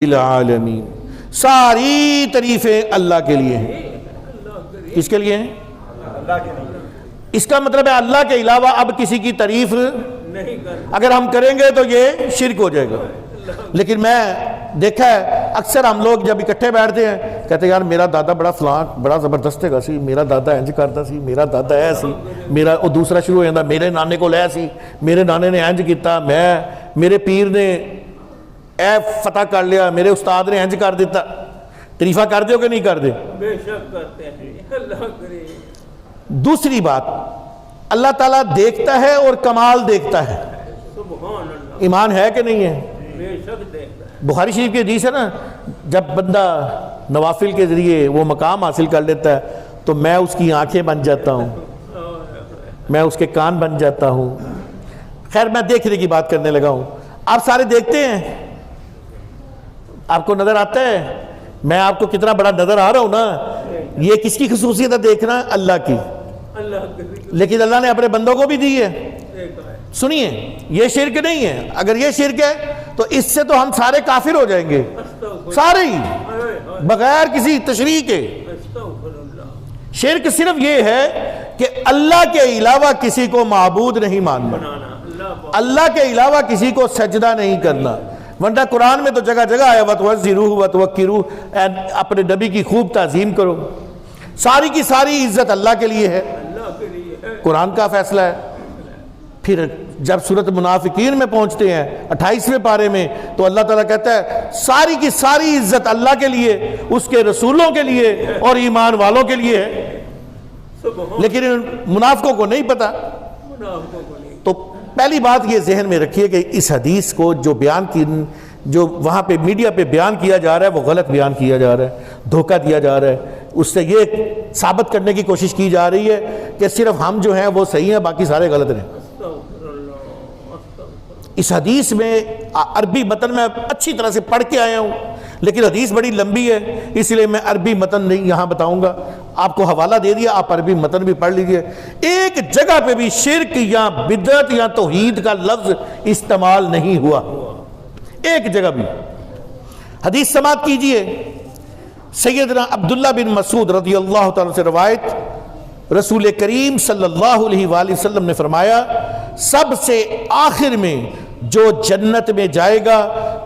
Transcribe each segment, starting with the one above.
العالمین، ساری تعریفیں اللہ کے لیے ہیں۔ کس کے لیے ہیں؟ اللہ کے لیے۔ اس کا مطلب ہے اللہ کے علاوہ اب کسی کی تعریف نہیں کرنا۔ اگر ہم کریں گے تو یہ شرک ہو جائے گا۔ لیکن میں دیکھا ہے اکثر ہم لوگ جب اکٹھے بیٹھتے ہیں کہتے ہیں یار میرا دادا بڑا فلاں بڑا زبردست ہے سی، میرا دادا انج کرتا سی، میرا دادا ہے سی، میرا وہ دوسرا شروع ہو جاتا میرے نانے کو لے سی، میرے نانے نے انج کیتا، میرے پیر نے اے فتح کر لیا، میرے استاد نے انج کر دیتا۔ تعریفہ کر دے ہو کہ نہیں کر دے؟ بے شک کرتے ہیں، اللہ کرے۔ دوسری بات، اللہ تعالیٰ دیکھتا ہے اور کمال دیکھتا ہے۔ سبحان اللہ، ایمان ہے کہ نہیں ہے؟ بے شک دیکھتا ہے۔ بخاری شریف کی حدیث ہے نا، جب بندہ نوافل کے ذریعے وہ مقام حاصل کر لیتا ہے تو میں اس کی آنکھیں بن جاتا ہوں، میں اس کے کان بن جاتا ہوں۔ خیر میں دیکھنے کی بات کرنے لگا ہوں۔ آپ سارے دیکھتے ہیں، آپ کو نظر آتا ہے؟ میں آپ کو کتنا بڑا نظر آ رہا ہوں نا، یہ کس کی خصوصیت ہے دیکھنا؟ اللہ کی۔ اللہ کرے۔ لیکن اللہ نے اپنے بندوں کو بھی دی ہے۔ دیکھا ہے۔ سنیے، یہ شرک نہیں ہے۔ اگر یہ شرک ہے تو اس سے تو ہم سارے کافر ہو جائیں گے، سارے ہی، بغیر کسی تشریح کے۔ استغفر اللہ۔ شرک صرف یہ ہے کہ اللہ کے علاوہ کسی کو معبود نہیں ماننا، اللہ اللہ کے علاوہ کسی کو سجدہ نہیں کرنا۔ ورنہ قرآن میں تو جگہ جگہ آیا وَتُوَزِّرُوهُ وَتُوَقِّرُوهُ، اپنے نبی کی خوب تعظیم کرو۔ ساری کی ساری عزت اللہ کے لیے ہے، اللہ کے لیے ہے۔ قرآن کا فیصلہ ہے۔ پھر جب سورۃ منافقین میں پہنچتے ہیں 28ویں پارے میں تو اللہ تعالیٰ کہتا ہے ساری کی ساری عزت اللہ کے لیے، اس کے رسولوں کے لیے اور ایمان والوں کے لیے ہے۔ سبحان لیکن منافقوں کو نہیں پتا۔ منافقوں کو نہیں۔ تو پہلی بات یہ ذہن میں رکھیے کہ اس حدیث کو جو وہاں پہ میڈیا پہ بیان کیا جا رہا ہے وہ غلط بیان کیا جا رہا ہے، دھوکہ دیا جا رہا ہے۔ اس سے یہ ثابت کرنے کی کوشش کی جا رہی ہے کہ صرف ہم جو ہیں وہ صحیح ہیں، باقی سارے غلط ہیں۔ استغفر اللہ، استغفر۔ اس حدیث میں عربی متن میں اچھی طرح سے پڑھ کے آیا ہوں، لیکن حدیث بڑی لمبی ہے اس لیے میں عربی متن نہیں یہاں بتاؤں گا۔ آپ کو حوالہ دے دیا، آپ عربی متن بھی پڑھ لیجئے۔ ایک جگہ پہ بھی شرک یا بدعت یا توحید کا لفظ استعمال نہیں ہوا، ایک جگہ بھی۔ حدیث سماعت کیجئے، سیدنا عبداللہ بن مسعود رضی اللہ تعالیٰ سے روایت، رسول کریم صلی اللہ علیہ وآلہ وسلم نے فرمایا سب سے آخر میں جو جنت میں جائے گا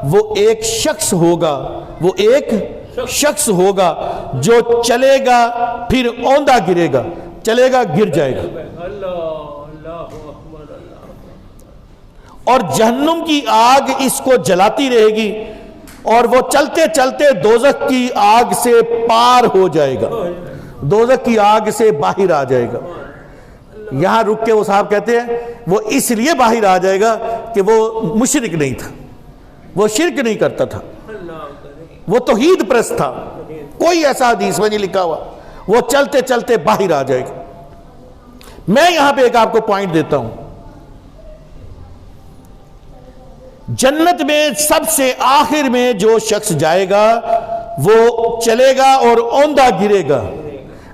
وہ ایک شخص ہوگا، وہ ایک شخص ہوگا جو چلے گا پھر اوندھا گرے گا، چلے گا گر جائے گا، اللہ، اللہ اکبر، اللہ۔ اور جہنم کی آگ اس کو جلاتی رہے گی اور وہ چلتے چلتے دوزخ کی آگ سے پار ہو جائے گا، دوزخ کی آگ سے باہر آ جائے گا۔ یہاں رک کے وہ صاحب کہتے ہیں وہ اس لیے باہر آ جائے گا کہ وہ مشرک نہیں تھا، وہ شرک نہیں کرتا تھا، اللہ کرے۔ وہ توحید پرست تھا۔ کوئی ایسا حدیث میں نہیں لکھا ہوا، وہ چلتے چلتے باہر آ جائے گا۔ میں یہاں پہ ایک آپ کو پوائنٹ دیتا ہوں، جنت میں سب سے آخر میں جو شخص جائے گا وہ چلے گا اور اوندھا گرے گا۔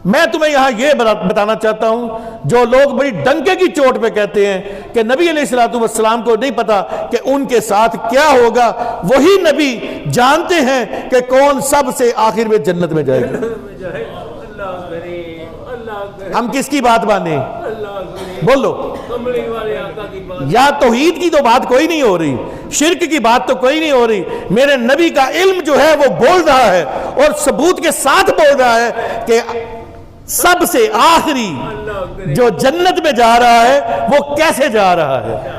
میں تمہیں یہاں یہ بتانا چاہتا ہوں، جو لوگ بڑی ڈنکے کی چوٹ پہ کہتے ہیں کہ نبی علیہ السلام کو نہیں پتا کہ ان کے ساتھ کیا ہوگا، وہی نبی جانتے ہیں کہ کون سب سے آخر میں جنت میں جائے گا۔ اللہ کرے، اللہ کرے، ہم کس کی بات مانیں؟ اللہ کرے۔ بولو، کملی والے آقا کی بات۔ یا توحید کی تو بات کوئی نہیں ہو رہی، شرک کی بات تو کوئی نہیں ہو رہی۔ میرے نبی کا علم جو ہے وہ بول رہا ہے اور ثبوت کے ساتھ بول رہا ہے کہ سب سے آخری جو جنت میں جا رہا ہے وہ کیسے جا رہا ہے۔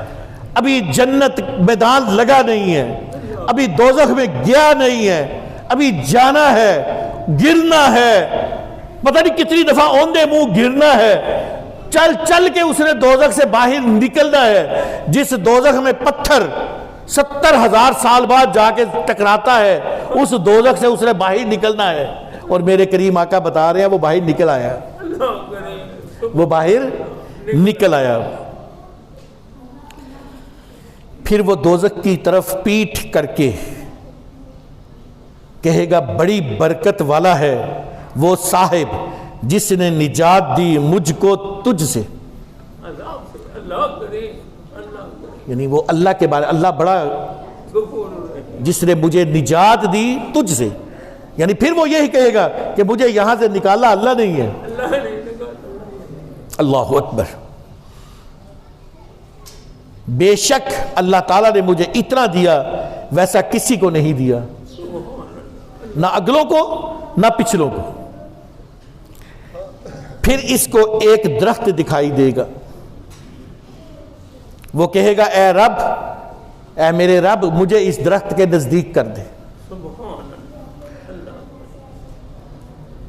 ابھی جنت میدان لگا نہیں ہے، ابھی دوزخ میں گیا نہیں ہے، ابھی جانا ہے، گرنا ہے، پتہ نہیں کتنی دفعہ اوندے منہ گرنا ہے، چل چل کے اس نے دوزخ سے باہر نکلنا ہے۔ جس دوزخ میں پتھر 70,000 سال بعد جا کے ٹکراتا ہے، اس دوزخ سے اس نے باہر نکلنا ہے، اور میرے کریم آقا بتا رہے ہیں وہ باہر نکل آیا، اللہ کرے۔ وہ باہر نکل آیا۔ پھر وہ دوزخ کی طرف پیٹھ کر کے کہے گا بڑی برکت والا ہے وہ صاحب جس نے نجات دی مجھ کو تجھ سے۔ عذاب سے اللہ کرے، اللہ کرے۔ یعنی وہ اللہ کے بارے، اللہ بڑا غفور جس نے مجھے نجات دی تجھ سے، یعنی پھر وہ یہی کہے گا کہ مجھے یہاں سے نکالا اللہ نہیں ہے۔ اللہ نے نکالا۔ اللہ اکبر۔ بے شک اللہ تعالیٰ نے مجھے اتنا دیا ویسا کسی کو نہیں دیا، نہ اگلوں کو نہ پچھلوں کو۔ پھر اس کو ایک درخت دکھائی دے گا، وہ کہے گا اے رب، اے میرے رب مجھے اس درخت کے نزدیک کر دے،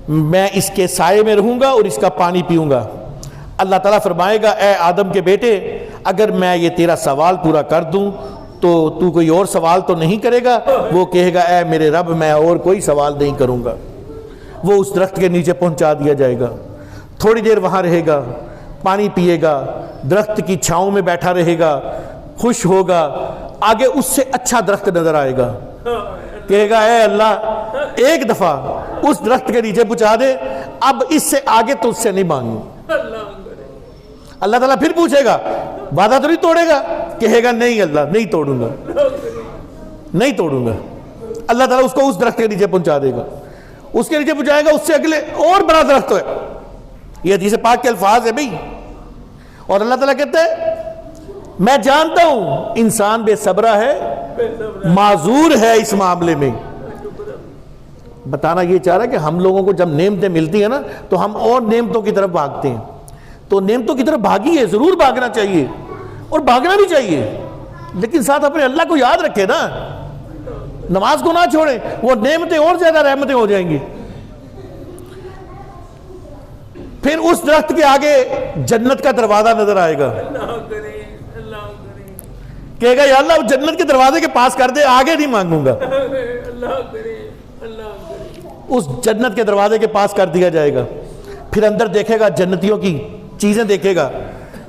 میں اس کے سائے میں رہوں گا اور اس کا پانی پیوں گا۔ اللہ تعالیٰ فرمائے گا اے آدم کے بیٹے، اگر میں یہ تیرا سوال پورا کر دوں تو کوئی اور سوال تو نہیں کرے گا؟ وہ کہے گا اے میرے رب میں اور کوئی سوال نہیں کروں گا۔ وہ اس درخت کے نیچے پہنچا دیا جائے گا، تھوڑی دیر وہاں رہے گا، پانی پیے گا، درخت کی چھاؤں میں بیٹھا رہے گا، خوش ہوگا۔ آگے اس سے اچھا درخت نظر آئے گا، کہے گا اے اللہ ایک دفعہ اس درخت کے نیچے پہنچا دے، اب اس سے آگے تو اس سے نہیں مانگوں۔ اللہ تعالیٰ پھر پوچھے گا وعدہ تو نہیں توڑے گا؟ کہے گا نہیں اللہ نہیں توڑوں گا، نہیں توڑوں گا۔ اللہ تعالیٰ اس کو اس درخت کے نیچے پہنچا دے گا، اس کے نیچے پہنچائے گا، اس سے اگلے اور بڑا درخت ہے۔ یہ حدیث پاک کے الفاظ ہے بھئی، اور اللہ تعالیٰ کہتا ہے میں جانتا ہوں انسان بے صبرہ ہے، معذور ہے اس معاملے میں۔ بتانا یہ چاہ رہا ہے کہ ہم لوگوں کو جب نعمتیں ملتی ہیں نا تو ہم اور نعمتوں کی طرف بھاگتے ہیں، تو نعمتوں کی طرف بھاگیے، ضرور بھاگنا چاہیے اور بھاگنا بھی چاہیے، لیکن ساتھ اپنے اللہ کو یاد رکھے نا، نماز کو نہ چھوڑیں، وہ نعمتیں اور زیادہ رحمتیں ہو جائیں گی۔ پھر اس درخت کے آگے جنت کا دروازہ نظر آئے گا، کہے گا یا اللہ جنت کے دروازے کے پاس کر دے، آگے نہیں مانگوں گا۔ اس جنت کے دروازے کے پاس کر دیا جائے گا، پھر اندر دیکھے گا جنتیوں کی چیزیں دیکھے گا،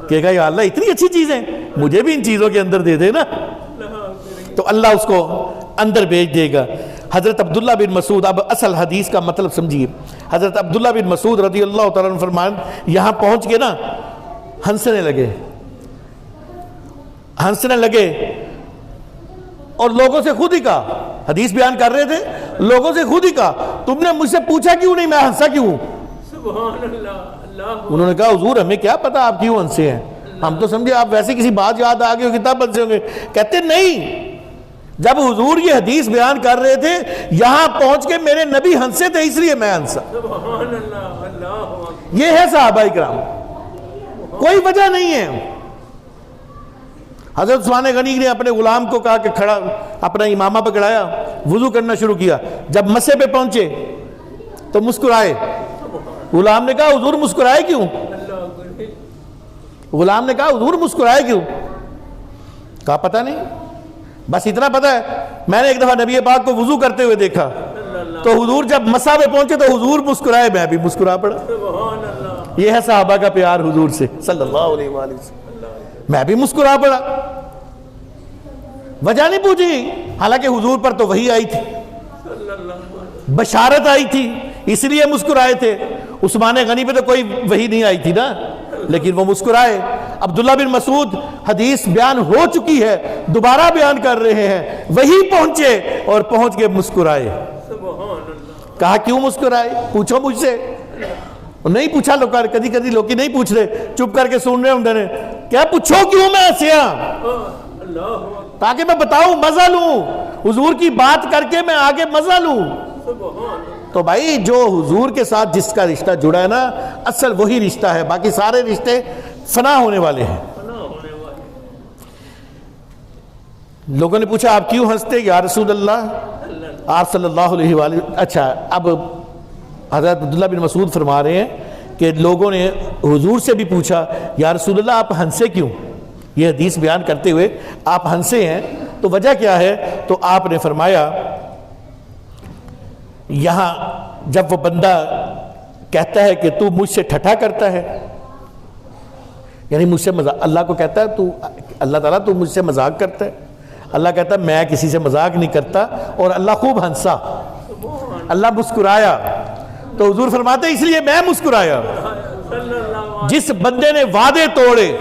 کہے گا یا اللہ اتنی اچھی چیزیں مجھے بھی ان چیزوں کے اندر دے دے نا، تو اللہ اس کو اندر بھیج دے گا۔ حضرت عبداللہ بن مسعود، اب اصل حدیث کا مطلب سمجھیے، حضرت عبداللہ بن مسعود رضی اللہ تعالیٰ عنہ فرمان یہاں پہنچ کے نا ہنسنے لگے اور لوگوں سے خود ہی کہا، حدیث بیان کر رہے تھے، لوگوں سے خود ہی کہا تم نے مجھ سے پوچھا کیوں نہیں، میں ہنسا کیوں ہوں؟ سبحان اللہ۔ انہوں نے کہا حضور ہمیں کیا پتا آپ کیوں ہنسے ہیں، ہم تو سمجھے آپ ویسے کسی بات یاد آ گئی ہو کتاب ہنسے ہوں گے۔ کہتے نہیں، جب حضور یہ حدیث بیان کر رہے تھے یہاں پہنچ کے میرے نبی ہنسے تھے اس لیے میں ہنسا۔ سبحان اللہ، اللہ یہ ہے صحابہ کرام، کوئی وجہ نہیں ہے۔ حضرت عثمان غنی نے اپنے غلام کو کہا کہ کھڑا اپنا امامہ پکڑایا، وضو کرنا شروع کیا، جب مسے پہ پہنچے تو مسکرائے۔ غلام نے کہا حضور مسکرائے کیوں؟ غلام نے کہا حضور مسکرائے کیوں؟ کہا پتہ نہیں، بس اتنا پتہ ہے میں نے ایک دفعہ نبی پاک کو وضو کرتے ہوئے دیکھا تو حضور جب مسا پہ پہنچے تو حضور مسکرائے، میں بھی مسکرا پڑا۔ یہ ہے صحابہ کا پیار حضور سے صلی اللہ علیہ وآلہ وسلم، میں بھی مسکرا پڑا، وجہ نہیں پوچھی، حالانکہ حضور پر تو وحی آئی تھی، بشارت آئی تھی، اس لیے مسکرائے تھے۔ عثمان غنی پہ تو کوئی وحی نہیں آئی تھی نا، لیکن وہ مسکرائے۔ عبداللہ بن مسعود حدیث بیان ہو چکی ہے، دوبارہ بیان کر رہے ہیں، وہی پہنچے اور پہنچ کے مسکرائے۔ کہا کیوں مسکرائے؟ پوچھو مجھ سے۔ نہیں پوچھا لوگ، کدی لوگ نہیں پوچھ رہے، چپ کر کے سن رہے ہوں نے، کیا پوچھو کیوں میں ہنسیا؟ تاکہ میں بتاؤں، مزہ لوں، حضور کی بات کر کے میں آگے مزہ لوں۔ تو بھائی جو حضور کے ساتھ جس کا رشتہ جڑا ہے نا، اصل وہی رشتہ ہے، باقی سارے رشتے فنا ہونے والے ہیں۔ لوگوں نے پوچھا آپ کیوں ہنستے یا رسول اللہ؟ آپ صلی اللہ علیہ وآلہ۔ اچھا، اب حضرت عبداللہ بن مسعود فرما رہے ہیں کہ لوگوں نے حضور سے بھی پوچھا یا رسول اللہ آپ ہنسے کیوں؟ یہ حدیث بیان کرتے ہوئے آپ ہنسے ہیں تو وجہ کیا ہے؟ تو آپ نے فرمایا یہاں جب وہ بندہ کہتا ہے کہ تو مجھ سے ٹھٹھا کرتا ہے، یعنی مجھ سے مذاق، اللہ کو کہتا ہے تو اللہ تعالیٰ تو مجھ سے مذاق کرتا ہے، اللہ کہتا ہے میں کسی سے مذاق نہیں کرتا، اور اللہ خوب ہنسا، اللہ مسکرایا، تو حضور فرماتے ہیں اس لیے میں مسکرایا۔ جس بندے نے وعدے توڑے،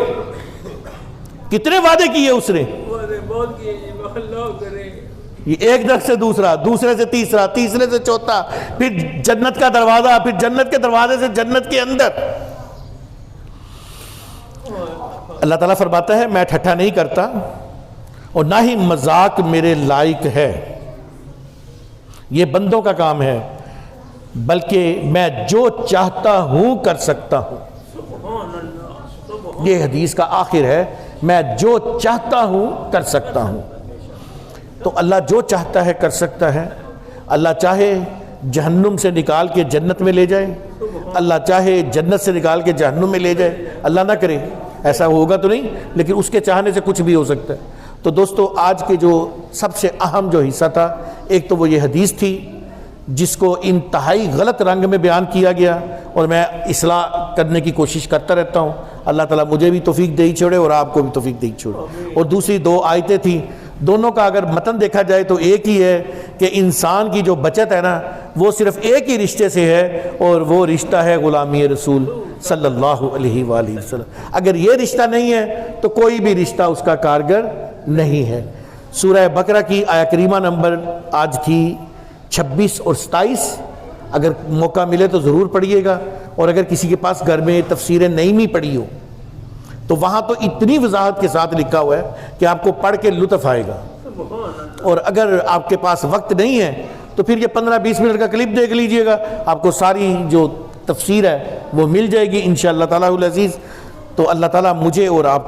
کتنے وعدے کیے اس نے؟ یہ ایک درخت سے دوسرا، دوسرے سے تیسرا، تیسرے سے چوتھا، پھر جنت کا دروازہ، پھر جنت کے دروازے سے جنت کے اندر۔ اللہ تعالیٰ فرماتا ہے میں ٹھٹھا نہیں کرتا اور نہ ہی مذاق میرے لائق ہے، یہ بندوں کا کام ہے، بلکہ میں جو چاہتا ہوں کر سکتا ہوں۔ سبحان اللہ، سبحان یہ حدیث کا آخر ہے، میں جو چاہتا ہوں کر سکتا ہوں۔ تو اللہ جو چاہتا ہے کر سکتا ہے۔ اللہ چاہے جہنم سے نکال کے جنت میں لے جائے، اللہ چاہے جنت سے نکال کے جہنم میں لے جائے، اللہ نہ کرے، ایسا ہوگا تو نہیں، لیکن اس کے چاہنے سے کچھ بھی ہو سکتا ہے۔ تو دوستو آج کے جو سب سے اہم جو حصہ تھا، ایک تو وہ یہ حدیث تھی جس کو انتہائی غلط رنگ میں بیان کیا گیا، اور میں اصلاح کرنے کی کوشش کرتا رہتا ہوں، اللہ تعالیٰ مجھے بھی توفیق دے ہی چھوڑے اور آپ کو بھی توفیق دے ہی چھوڑے۔ اور دوسری دو آیتیں تھیں، دونوں کا اگر متن دیکھا جائے تو ایک ہی ہے کہ انسان کی جو بچت ہے نا وہ صرف ایک ہی رشتے سے ہے، اور وہ رشتہ ہے غلامی رسول صلی اللہ علیہ وآلہ وسلم۔ اگر یہ رشتہ نہیں ہے تو کوئی بھی رشتہ اس کا کارگر نہیں ہے۔ سورہ بقرہ کی آیہ کریمہ نمبر آج تھی 26 اور 27، اگر موقع ملے تو ضرور پڑھیے گا، اور اگر کسی کے پاس گھر میں تفسیر نعیمی پڑھی ہو تو وہاں تو اتنی وضاحت کے ساتھ لکھا ہوا ہے کہ آپ کو پڑھ کے لطف آئے گا۔ اور اگر آپ کے پاس وقت نہیں ہے تو پھر یہ 15-20 منٹ کا کلپ دیکھ لیجئے گا، آپ کو ساری جو تفسیر ہے وہ مل جائے گی انشاءاللہ تعالیٰ العزیز۔ تو اللہ تعالیٰ مجھے اور آپ